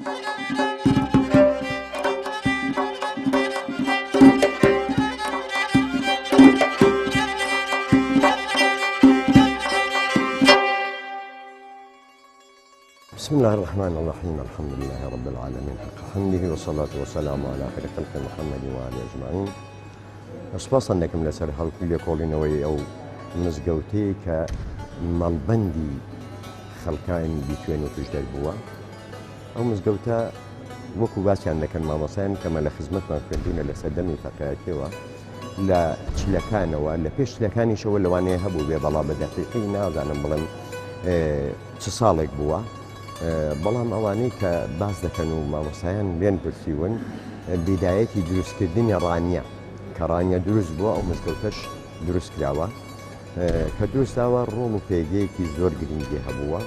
بسم الله الرحمن الرحيم. الحمد لله رب العالمين حق حمده والصلاة والسلام على خير خلق محمد وآله أجمعين. سپاس دەکەم لەسەر هەڵکی لێکۆڵینەوەی ئەو مزگەوتەیە کە مەڵبەندی خەڵکانی بیتوێن و توش دەربووە. ئەو مزگەوتە وەکو باسییان دەکەن مامۆسایان کەمە لە خزمەتمان خوێندوونە لە سەردەمی فەقێهەتەوە لە چلەکانەوە لە پێش چلەکانیشەوە لەوانەیە هەبوو بێ بەڵام بە دەقیقی نازانم بڵێم چ ساڵێک بووە. بەڵام ئەوانەی کە باس دەکەن و مامۆسایان لێن پرسیون بیدایەتی دروستکردنی ڕانیە کە ڕانیە دروست بووە ئەو مزگەوتەش دروست کراوە کە دروستاوە ڕۆڵ و پێگەیەکی زۆر گرنگی هەبووە.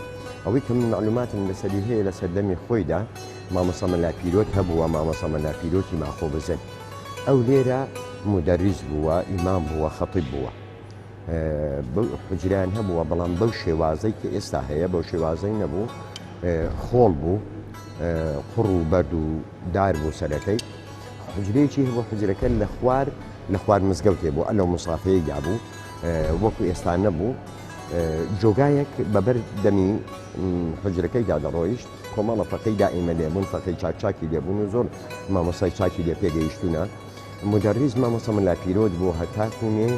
ئەوەی کە من معلوماتم لەسەری هەیە لە سەردەمی خۆیدا مامۆستا مەلاپیرۆت هەبووە، مامۆستا مەلاپیرۆتی ماخۆ بزن. ئەو لێرە مدەریس بووە، ئیمام بووە، خەتیب بووە. حجران هەبووە بەڵام بەو شێوازەی کە ئێستا هەیە بەو شێوازەی نەبوو، خۆڵ بوو، قوڕ و بەرد و دار بوو سەرەکەی. حجرەیەکی هەبوو، حجرەکە لە خوار مزگەوتێ بوو، ئەلەو مسافەیە گابوو وەکو ئێستا نەبوو. جۆگایەک بەبەر دەمی حجرەکەیدا دەڕۆیشت، کۆمەڵە فەقەی دائیمە لێبوون، فەقەی چاکی لێبوون و زۆر مامۆستای چاکی لێ پێگەیشتوونە. مدەریس مامۆستا مەلاپیرۆت بوو هەتاکوونێ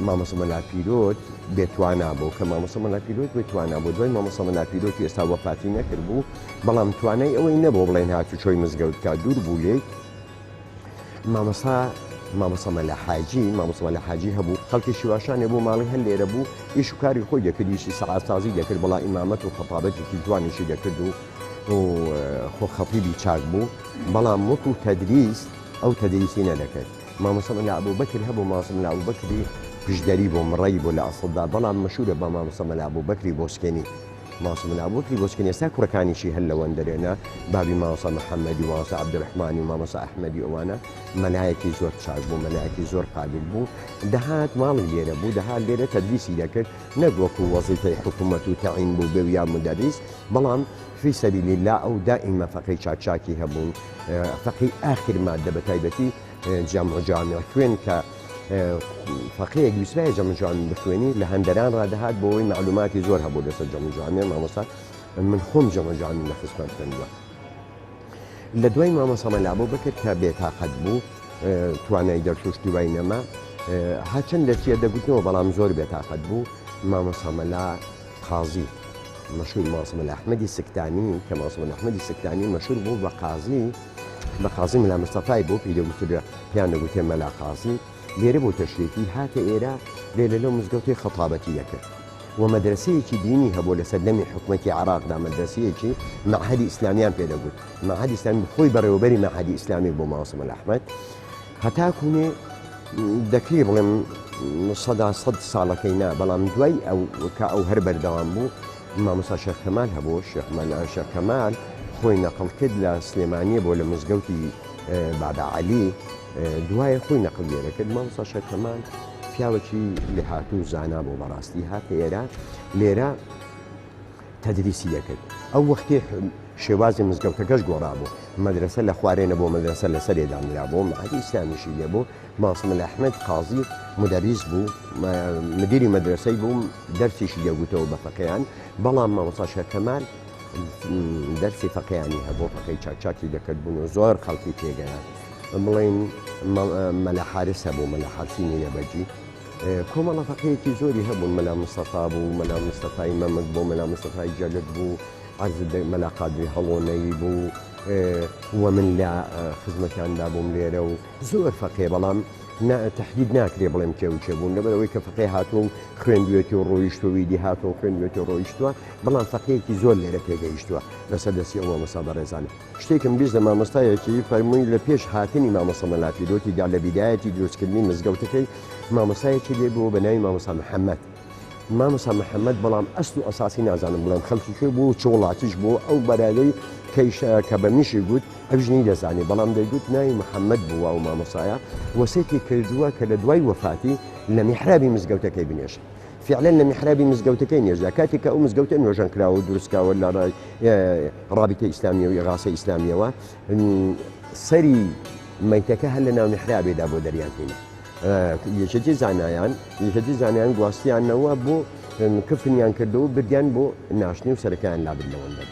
مامۆستا مەلاپیرۆت بێتوانە بوو کە مامۆستا مەلاپیرۆت بێتوانە بوو. دوای مامۆستا مەلاپیرۆتی ئێستا وەفاتی نەکرد بوو، بەڵام توانای ئەوەی نەبوو بڵێن هاتوچۆی مزگەوت کا دوور بوو لێ. مامۆستا مەلا حاجی هەبوو، خەڵکی شیواشانێ بوو، ماڵی هەر لێرە بوو، ئیش و کاری خۆی دەکرد، ئیشی سەعاتسازی دەکرد، بەڵام ئیمامەت و خەتابەتێکی جوانیشی دەکرد و خۆ خەتیبی چاک بوو، بەڵام وەکو تەدریس ئەو تەدریسی نەدەکرد. مامۆستا مەلا ئەبووبەکر هەبوو، مامۆستا مەلا ئەبووبەکری پشدەری بۆ مڕەی بۆ لە ئەسڵدا، بەڵام مەشهورە بە مامۆستا مەلا ئەبووبەکری بۆسکێنی. مامۆستا مەلا ئەبووبەکری بۆسکێنی ئێستا کوڕەکانیشی هەر لەوەندەرێنە، بابی مامۆستا محەممەدی و مامۆستا عەبدوڕەحمانی و مامۆستا ئەحمەدی ئەوانە مەلایەکی زۆر چاک بوو، مەلایەکی زۆر قابل بوو. دەهات ماڵی لێرە بوو، دەهات لێرە تەدریسی دەکرد، نەک وەکو وەزیفەی حکوومەت و تەعین بوو بێ یا مدەریس، بەڵام فی سەبیل الله ئەو دائیمە فەقەی چاکی هەبوون، فەقەی ئاخر مادە بە تایبەتی جەمع و جامیع خوێن کە فەقەیەک ویسایە جەمع و جامیع بخوێنی لە هەندەران ڕادەهات بۆ ئەوەی معلوماتی زۆر هەبوو لەسەر جەمع و جامیع. مامۆستا من خۆم جەمع و جامیع لە خزمەت خوێندووە. لە دوای مامۆستا مەلا ئەبووبەکر کە بێتاقەت بوو، توانای دەرچوشتی وای نەما، هەرچەند دەچیە دەگوتنەوە بەڵام زۆر بێتاقەت بوو. مامۆستا مەلا قازی مەشهور، مامۆستا مەلا ئەحمەدی سکتانی کە مامۆستا مەلا ئەحمەدی سکتانی مەشهور بوو بە قازی مەلا مستەفای بوو، پێیان دەگوتێ مەلا قازی. لێرە بۆ تەشریفی هاتە ئێرە، لێرە لەو مزگەوتەی خەتابەتی دەکرد و مەدرسەیەکی دینی هەبوو لە سەردەمی حکومەتی عێراقدا، مەدرسەیەکی مەعهەدی ئیسلامیان پێدەگوت. مەعهەدی ئیسلامی خۆی بەڕێوەبەری مەعهەدی ئیسلامی بۆ مامۆستا مەلا ئەحمەد، هەتاکوونێ دەکری بڵێم سەد ساڵەکەی نا، بەڵام دوای کە ئەو هەر بەردەوام بوو، مامۆستا شێخ کەمال هەبوو، شێخ کەمال خۆی نەقڵ کرد لە سلێمانیە بۆ لە مزگەوتی بابا عەلی، دوایە خۆی نەقل لێرە کرد. مامۆستا شێخ کەمال پیاوەکی لێهاتوو زانا بۆ بەڕاستی، هاتە ئێرە لێرە تەدریسی دەکرد. ئەو وەختێ شێوازی مزگەوتەکەش گۆڕابوو، مەدرسە لە خوارێنە بۆ مەدرسە لە سەرێدا نرابوو، مەعهەدی ئیسلامیشی لێبوو. مامۆستا مەلا ئەحمەد قازی مدەریس بوو، مدیری مەدرسەی بوو، دەرسیشی دەگوتەوە بە فەقێیان، بەڵام مامۆستا شێخ کەمال دەرسی فەقێیانی هەبوو، فەقەی چاکی دەکرد بوون و زۆر خەڵکی تێگەیان. بڵێن مەلا حارس هەبوو، مەلا حارسی نینەبەجی، کۆمەڵە فەقەیەکی زۆری هەبوون. مەلا مستەفا بوو، مەلا مستەفای مەمەد بوو، مەلا مستەفای جەلت بوو، مەلا قادری هەڵۆنەی بوو، وە من لە خزمەتیاندا بووم لێرە و زۆر فەقێ، بەڵام تهدید ناکرێ بڵێم کێ و چێبوون لەبەرەوەی کە فەقێ هاتووە و خوێندوێتی و ڕۆیشتووی دی هاتەوە خوێندوێتی و ڕۆیشتووە، بەڵام فەقەیەکی زۆر لێرە پێگەیشتووە لەسەر دەستی ئەو مامۆستا بەڕێزانە. شتێکم بیست لە مامۆستایەکی فەرمووی لە پێش هاتنی مامۆستا مەلاپیرۆتیدا لە بیدایەتی دروستکردنی مزگەوتەکەی مامۆستایەکی لێ بووە بە ناوی مامۆستا محەممەد. مامۆستا محەممەد بەڵام ئەست و ئەساسی نازانم بڵێم خەڵکی کوێ بوو، چ وڵاتیش بوو، ئەو بەرادەی کە بە میشی گوت ئەوژنی دەزانی، بەڵام دەیگوت ناوی محەممەد بووە و مامۆسایە وەسێتی کردووە کە لە دوای وەفاتی لە میحرابی مزگەوتەکەی بنێشت. فعلا لە میحرابی مزگەوتەکەی نێژدا کاتێککە ئەو مزگەوتە نوێژان کراوە دروستکاوە لە ڕابطە ئیسلامی و ئێغاسە ئیسلامیەوە سەری مەیتەکە هەر لە ناو میحرابێدا بۆ دەریانهێنا یەکێتی زانایان گواستیانەوە بۆ کفنیان کردەوە بردیان بۆ ناشتنی و سەرەکەیان لابن لەوەندە.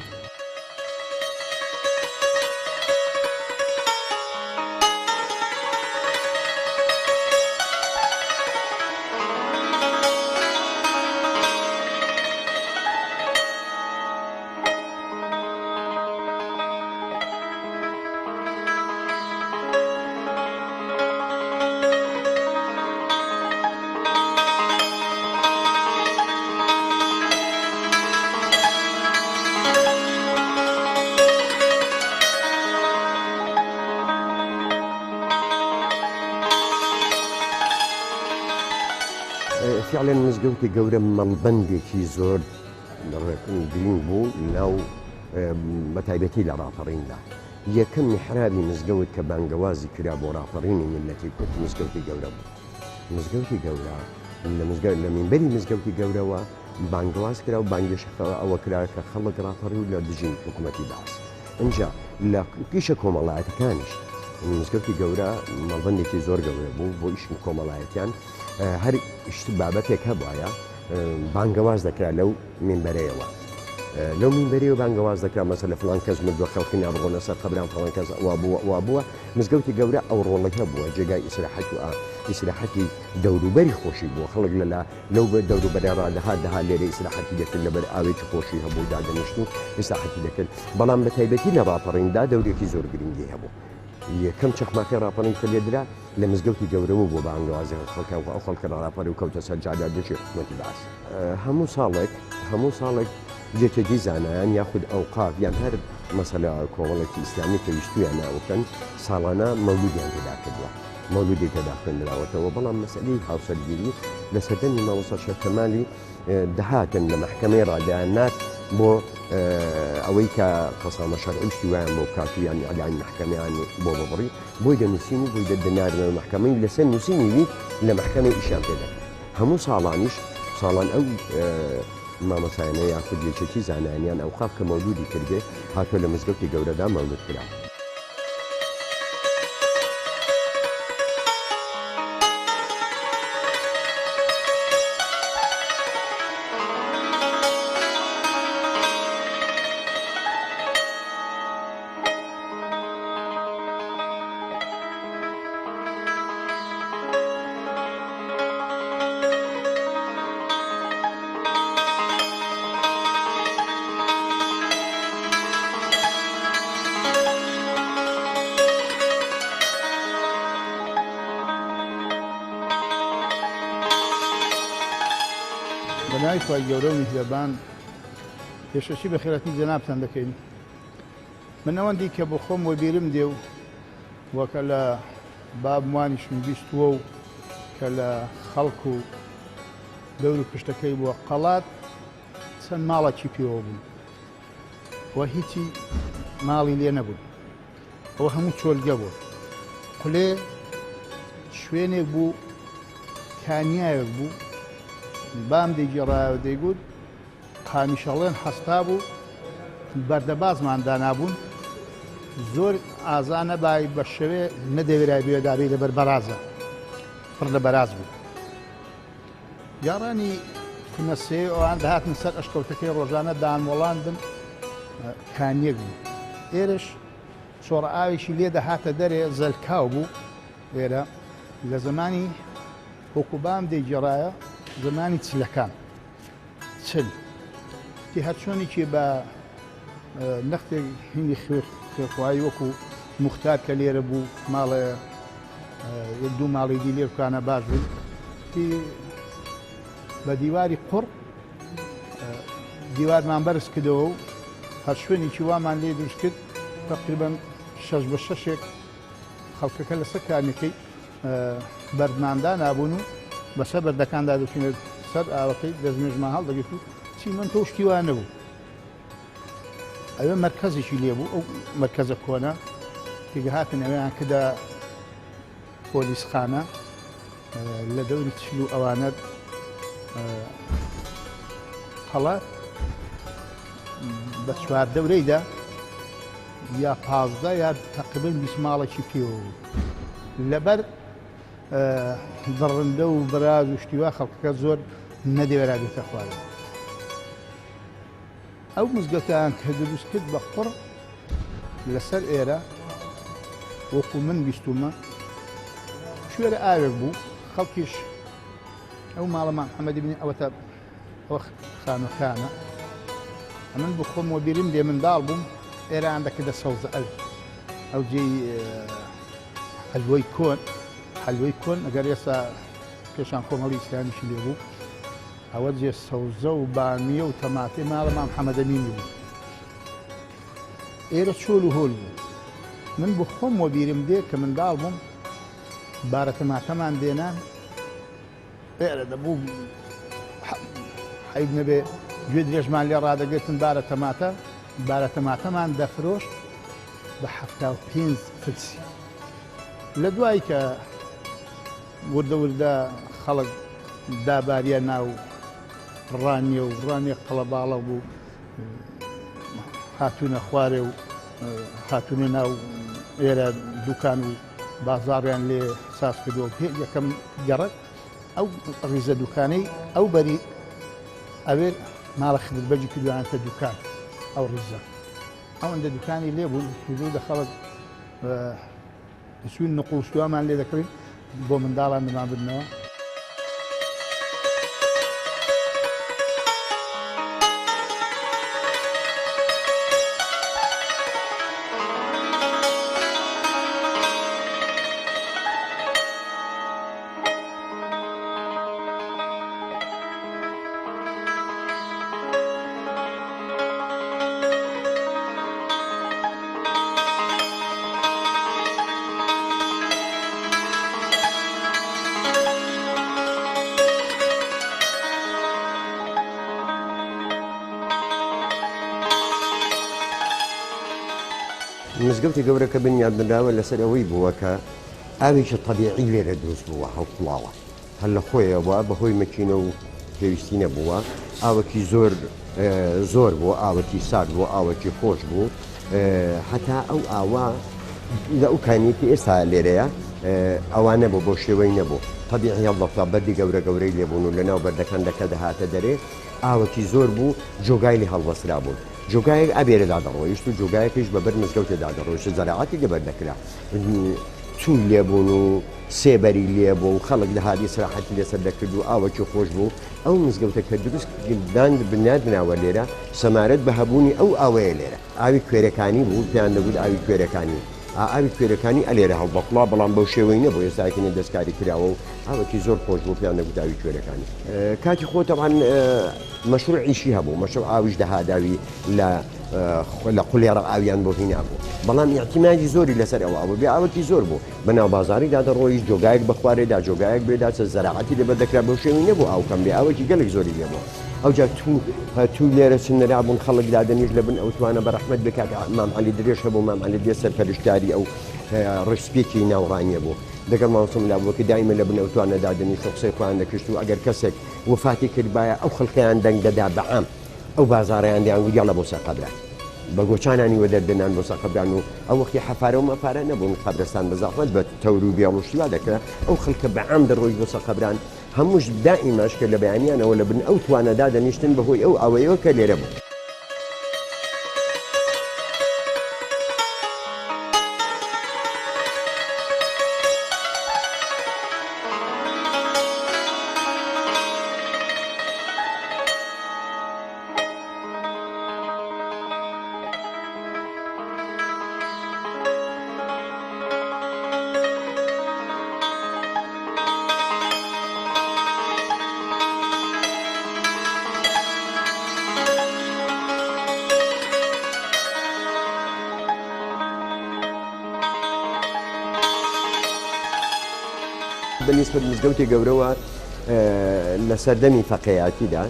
فعلا مزگەوتی گەورە مەڵبەندێکی زۆر گرنگ بوو ناو بەتایبەتی لە ڕاپەڕیندا. یەکەم میحرابی مزگەوت کە بانگەوازی کرا بۆ ڕاپەڕینی میلەتی کورد مزگەوتی گەورە بوو. مزگەوتی گەورە لە مینبەری مزگەوتی گەورەوە بانگەواز کرا و بانگێشەکەەوە ئەوە کرا کە خەڵک ڕاپەڕی و لە دژین حکوومەتی باس. اینجا لە پیشە کۆمەڵایەتەکانیش مزگەوتی گەورە مەڵبەندێکی زۆر گەورە بوو بۆ ئیشی کۆمەڵایەتیان هەر بابەتێک هەبواە بانگەواز دەکرا لەو مینبەرەیەوە لەو مینبەرەوە بانگەواز دەکرا مەسە لە فڵان کەس مردووە خەڵکی نابڕۆنە سەر قەبران فڵان کەس وا بووە مزگەوتی گەورە ئەو ڕۆڵەی هەبووە جێگای ئیسراحەت و ئیسراحەتی دەوروبەری خۆشی بووە خەڵک لەو دەوروبەرە ڕادەها لێرە ئیسراحەتی دەکرد لەبەر ئاوێکی خۆشی هەبوو دادەنیشت و ئیسراحەتی دەکرد بەڵام بە تایبەتی لە ڕاپەڕیندا دەورێکی زۆر گرنگی هەبوو. یەکەم چەخماکە ڕاپەڕین کە لێدرا لە مزگەوتی گەورەمە بۆ بانگەوازی خەڵکە ئەو خەڵکە ڕاپەڕی و کەوتە سەر جادا دەچێت حکوومەتی باس. هەموو ساڵێک جێتێکی زانایان یاخود ئەوقاف یان هەر مەسەلە کۆمەڵێکی ئیسلامی پێویستیان ناوەکەن ساڵانە مەولودیان پێدا کردووە مەولودی پێدا خوێندراوەتەوە بەڵام مەسەلەی هاوسەرگیری لە سەردەمی ماوەسە شەکەمالی دەهاتن لە محکەمەی ڕادیانات بۆ ئەوەی کە قەسامە شەرعی شتیوایان بۆ کاتویان ئەلای محکەمەیان بۆ ببڕی بۆی دەنووسینی بۆی دەدەنارنەوە محکەمەی لەسەر نووسینیوی لە محکەمەی ئیشان پێدا هەموو ساڵانیش ساڵان ئەو مامەسایانە یاخود یەکێکی زانانیان ئەو قاف کە مەولودی کردێ هاتووە لە مزگەوتی گەورەدا مەولود کرا. بەناوی خوای گەورە و میهرەبان پێشەچی بە خێرەتی جەنابتان دەکەین. من ئەوەندی کە بۆ خۆم وەبیرم دێ و وەکە لە بابموانیشم بیستووە و کە لە خەڵک و دەور و پشتەکەی بووە قەڵات چەند ماڵێکی پێوە بوون و هیچی ماڵی لێ نەبوون. ئەوە هەموو چۆلگە بوو. قولێ شوێنێک بوو کانیایەک بوو بام دەیگێڕایەوە دەیگوت قامیشەڵێن هەستا بوو بەردەبازمان دانابوون زۆر ئازا نەبای بە شەوێ نەدەوێرای بێدابێ لەبەر بەرازە پڕ لە بەراز بوو. یاڕانی نەسێ ئەوان دەهاتن سەر ئەشکەوتەکەی ڕۆژانە دانوەڵاندن کانیەک بوو. ئێرش چۆڕە ئاوێکی لێ دەهاتە دەرێ زەلکاو بوو. لێرە لە زمانی وەکو بام دەیگێڕایە زمانی چلەکان چل تی هەرچۆنێکی بە نەختێک هینی خوێخوایی وەکو موختار کە لێرە بوو ماڵێ دوو ماڵی دی لێ بکانە باش بوو تی بە دیواری قوڕ دیوارمان بەرز کردەوە و هەر شوێنێکی وامان لێ دروست کرد تقریباً 6 بە 6 خەڵکەکە لەسەر کارنەکەی بەردماندا نابوون و بەسەر بەردەکاندا دەچینێت سەر ئاوەکەی دەستمێژمان هەڵدەگرت و چیمەن تۆ شتی وان نەبوو. ئەوێ مەرکەزێکی لێبوو ئەو مەرکەزە کۆنە تێگە هاتن ئەویان کدا پۆلیسخانە لە دەوری چل و ئەوانە قەڵە بە چوار دەورەیدا یا 15 یا تقریبا 20 ماڵێکی پێوە لەبەر دڕندە و بەراز و شتیوا خەڵکەکە زۆر نەدەوێرا بێتە خوارد. ئەو مزگەوتیان کە دروست کرد بە قوڕ لەسەر ئێرە وەکو من بیستومە شوێرە ئاوێک بوو خەڵکیش ئەو ماڵەمان محەممەدی بنی ئەوەتە ئەوە خانوەکانە ئەمن بخۆمەوە بیرم دێ منداڵ بووم ئێران دەکردە سەوزە ئەو جێی حەلوەی کۆن ئەگەر ئێستا پێشان کۆمەڵی ئیسلامیشی لێ بوو ئەوە جێ سەوزە و بامیە و تەماتێ ماڵەمان محەممەد ئەمینی بوو ئێرە چۆل و هۆل بوو من بخۆمەوە بیرم دێ کە منداڵ بووم بارە تەماتەمان دێنان ئێرە دەبوو حەید نەبێ گوێ درێژمان لێ ڕادەگرتن بارە تەماتەمان دەفرۆشت بە 75 فرسی. لە دوای کە وردە خەڵک داباریە ناو ڕانیە و ڕانێ قەڵەباڵە بوو هاتوونە خوارێ و هاتوونە ناو ئێرە دوکان و بازاڕیان لێ ساز کردووە پێ یەکەم گەڕک ئەو ڕیزە دوکانەی ئەو بەری ئەوێ ماڵە خدربەجی کردوانەتە دوکان ئەو ڕیزە ئەوەندە دوکانی لێ بوون حدود خەڵک سوین نقوشتوامان لێ دەکرین بۆ منداڵان دەمان بنەوە. مزگەوتی گەورەکە بنیاد بنراوە لەسەر ئەوەی بووە کە ئاوێکی تەبیعی لێرە دروست بووە هەڵقڵاوە هەر لە خۆیەوە بەهۆی مەکینە و پێویستی نەبووە ئاوەکی زۆر بوو ئاوەکی سارد بوو ئاوەکی خۆش بوو هەتا ئەو ئاوا لە ئەو کانیەتی ئێستا لێرەیە ئەوانە بوو بۆ شێوەی نەبوو تەبیعی هەڵدەفتا بەردی گەورەی لێبوون و لەناو بەردەکەندەکە دەهاتە دەرێ ئاوەکی زۆر بوو جۆگای لێ هەڵوەسرا بوون جۆگایەک ئەبێرەدا دەڕۆیشت و جۆگایەکیش بەبەر مزگەوتێدا دەڕۆیشت زەراعەتی لەبەردەکرا چول لێبوون و سێبەری لێبوو و خەڵک دەهاتی سراحەتی لەسەر دەکرد و ئاوەکی خۆش بوو ئەو مزگەوتە کە دروست داند بنیادناوە لێرە سەمارەت بە هەبوونی ئەو ئاوەیە لێرە ئاوی کوێرەکانی بوو پێیان دەبوو ئاوی کوێرەکانی ئاوی کوێرەکانی ئەلێرە هەڵبەقڵا بەڵام بەو شێوەی نەبوو ئێستاکردنی دەستکاری کراوە و ئاوەکی زۆر خۆش بوو پێیان دەبوو ئاوی کوێرەکانی کاتی خۆ تەوان مەشروعیشی هەبوو مەشروع ئاویش دەهاداوی لە قولێڕە ئاویان بۆ هینا بوو بەڵام ئیحتیماجی زۆری لەسەر ئەوە بوو بێ ئاوەکی زۆر بوو بەناو بازاڕیدا دەڕۆیش جۆگایەک بەخوارێدا جۆگایەک بێدا چە زەراعەتی لەبەردەکرا بەو شێوەی نەبوو ئاوکەم بێ ئاوەکی گەلێک زۆری لێبوو ئەوجا تو لێرە چنەرا بوون خەڵک دادەنیش لە بن ئەو توانە بە ڕەحمەت بکات مام عەلی درێژ هەبوو مام عەلی درێژ سەرپەرشتاری ئەو ڕشپێکی ناوڕانیە بوو دەگەڵ ماوەسم لا بووکە دایمە لە بن ئەو توانە دادنی قسەی خۆیان دەکەشت و ئەگەر کەسێک وفاتی کردبایە ئەو خەڵکیان دەنگ دەدا بەعام ئەو بازاڕیان دیان گویان لە بۆ سەقەبران بە گۆچانانی وە دەردەنان بۆ سەقەبران و ئەو وەختی حەفارە و مەپارە نەبوون قەبرستان بە زەحمەت بە تەور و بیاڵ و شتیوا دەکرا ئەو خەڵکە بەعام دەڕۆی بۆ سەقەبران هەمووش دائیمەش کە لە بەیانیانەوە لە بن ئەو توانەدا دەنیشتن بەهۆی ئەو ئەوەیەوە کە لێرە بوو. بالنسبة لمزگەوتی گەورەوە لە سەردەمی فەقێیاتیدا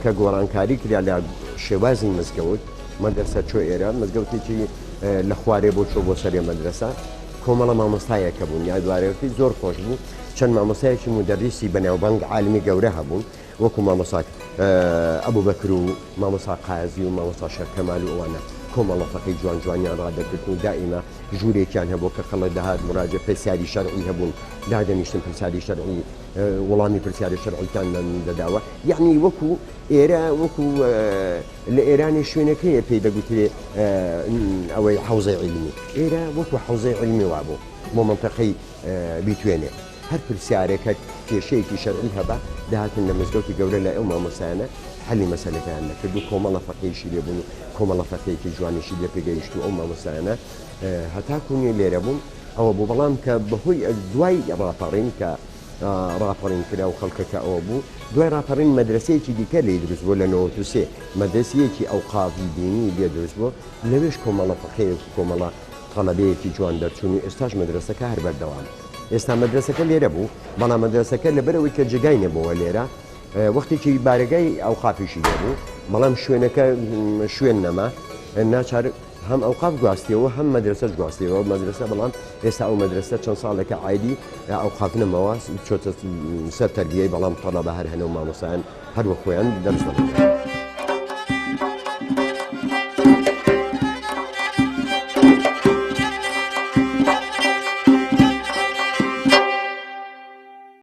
کە گۆڕانکاری کرا لە شێوازی مزگەوت مەدرسە چۆ ئێرە مزگەوتێکی لە خوارێ بۆ چۆ بۆ سەرێ مەدرسە کۆمەڵە مامۆستایەکە بوون یادوارەوەی زۆر خۆش بوو چەند مامۆستایەکی مودەریسی بەناوبانگ عالمی گەورە هەبوون وەکو مامۆساک ئەبوو بەکر و مامۆسا قازی و مامۆسا شەرکەمال و ئەوانە کۆمەڵەفەکەی جوان جوانیان ڕادەکردن و دائیمە ژوورێکیان هەبوو کە خەڵک دەهات مراجە پرسیاری شەرعی هەبوون دادەنیشتن پرسیاری شەرعی وەڵامی پرسیاری شەرعیتان دەداوە یعنی وەکو ئێرە وەکو لە ئێرانی شوێنەکەیە پێی دەگوترێ ئەوەی حوزەی علمی ئێرە وەکو حوزەی علمی وابوو بۆ منتەقەی بیتوێنێ هەر پرسیارێکە کێشەیەکی شەرعی هەبە داهاتن لە مزگەوتی گەورە لە ئەو مامۆسایانە حەلی مەسەلەکەیان نەکرد و کۆمەڵە فەقێیشی لێبوون و کۆمەڵە فەقێیەکی جوانیشی لێ پێگەیشت و ئەو مامۆسایانە هەتاکوونی لێرە بوون ئەوە بوو بەڵام کە بەهۆی دوای ڕاپەڕین کە ڕاپەڕین کرا و خەڵکەکە ئەوە بوو دوای ڕاپەڕین مەدرسەیەکی دیکە لێ دروست بوو لە 93 مەدرسەیەکی ئەوقافی دینی لێ دروست بوو لەوێش کۆمەڵە فەقێ کۆمەڵە تەڵەبەیەکی جوان دەرچوون و ئێستاش مەدرسەکە هەر بەردەوام ئێستا مەدرسەکە لێرە بوو بەڵام مەدرسەکە لەبەرەوەی کە جگای نەبووە لێرە وەختێکی بارگای ئەوقافیشی لێبوو بەڵام شوێنەکە شوێن نەما ناچار هەم ئەوقاف گواستیەوە هەم مەدرسەش گواستیەوە مەدرسە بەڵام ئێستا ئەو مەدرسە چەند ساڵێکە عایدی ئەوقاف نەمەوە چۆتە سەر تەربیەی بەڵام تەڵەبە هەر هەنە و مامۆسایان هەروە خۆیان دەرس دەڵێن